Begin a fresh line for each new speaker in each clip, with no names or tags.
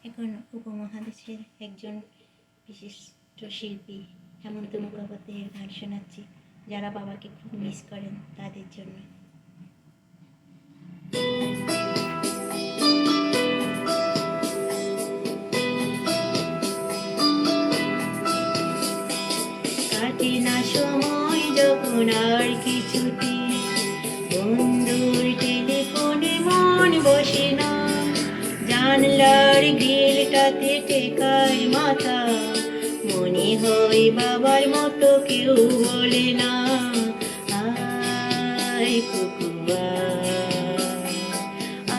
এখন উপমহাদেশের একজন বিশিষ্ট শিল্পী হেমন্ত মুখোপাধ্যায়ের গান শোনাচ্ছি, যারা বাবাকে খুব মিস করেন তাদের জন্য। কাটে না সময় যখন আর কিছুতে, বন্ধুর টেলিফোনে মন বসে না, জানলার গ্রিলটাতে টেকায় মাথা, মনে হয় বাবার মতো কেউ বলে না, আয় কুকুয়া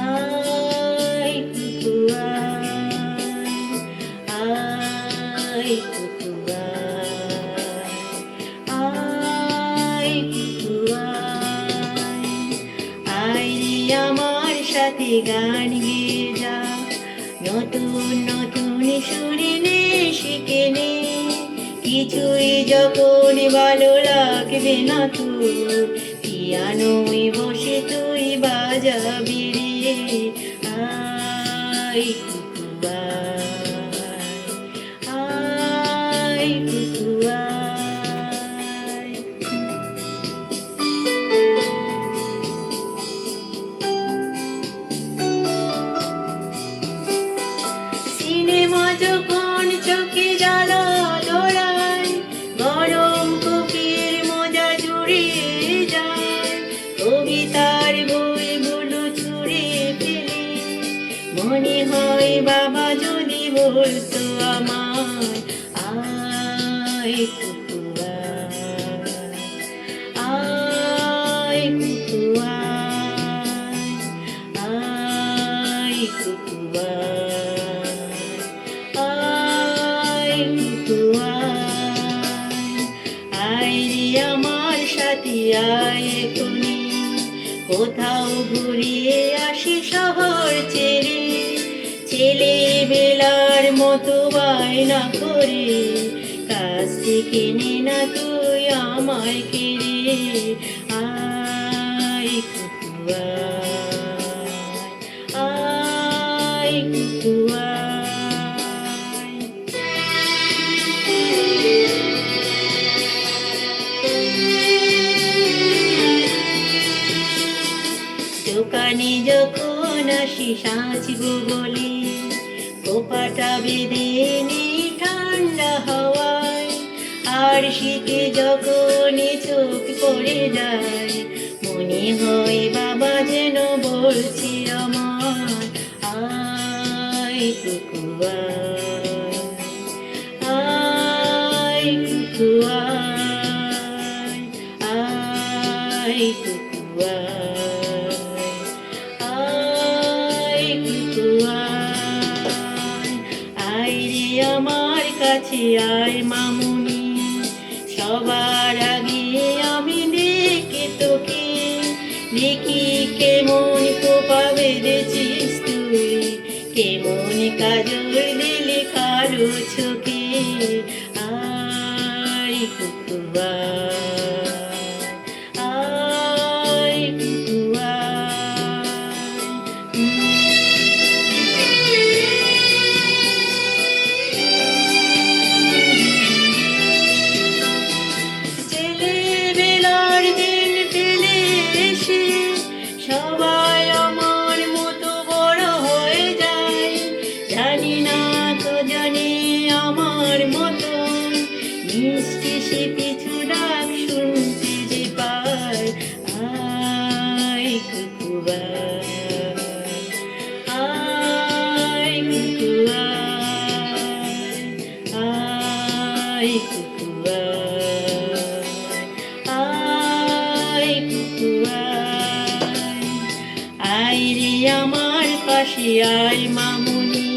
আয় কুকুয়া আয় কুকুয়া আয় কুকুয়া আয় রে আমার সাথে গান গেয়ে যা, নতুন নতুন সুরে নে শিখে নে, কিছুই যখন ভালো লাগবে না তোর, পিয়ানোয় বসে তুই বাজাবি রে, আয় কুকুয়া আয় কুকুয়া। সিনেমা যখন চোখে জ্বালা ধরায়, গরম কফির মজা জুড়িয়ে যায়, কবিতার বইগুলো ছুঁড়ে ফেলে, মনে হয় বাবা যদি বলতো আমার, আয় কুকুয়া আয় কুকুয়া আয় কুকুয়া আয় কুকুয়া আয় রে আমার সাথে আয় এখনি, কোথাও ঘুরিয়ে আসি শহর ছেড়ে, ছেলেবেলার মতো বায়না করে, কাছ থেকে নে না তুই আমায় কেড়ে, আয় কুকুয়া আয় কুকুয়া। দোকানে যখন আসি সাজবো বলে, কোপাটা বেঁধে নি ঠান্ডা হাওয়ায়, আর শীতে যখন চোখ পড়ে যায়, মনে হয় বাবা যেন বলছে আমার, আয় কুকুয়া আয় কুকুয়া আয় কুকুয়া আয় কুকুয়া আয় রে আমার কাছে আয় মামুনি, সবার আগে আমি দেখে তোকে, দেখি কেমন কোপা বেঁধেছিস তুই, কেমন কাজল দিলে কারো চোখে, আয় কুকুয়া আয় কুকুয়া। ছেলেবেলার দিন ফেলে এসে সবাই আমার মতো বড় হয়ে যায়, জানি না তো জানি আমার মতো মিষ্টি সে পিছু ডাক শুনতে যে পায়, আয় কুকুয়া আয় কুকুয়া আয় কুকুয়া আয় কুকুয়া আয় রে আমার পাশে আয় মামুনি,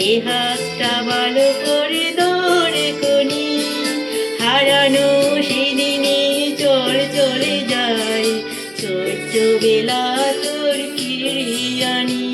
এ হাতটা ভালো করে ধরে কোনি, হারানো সেদিনে চল চলে যায়, ছোট্ট বেলা তোর ফিরিয়ে আনি,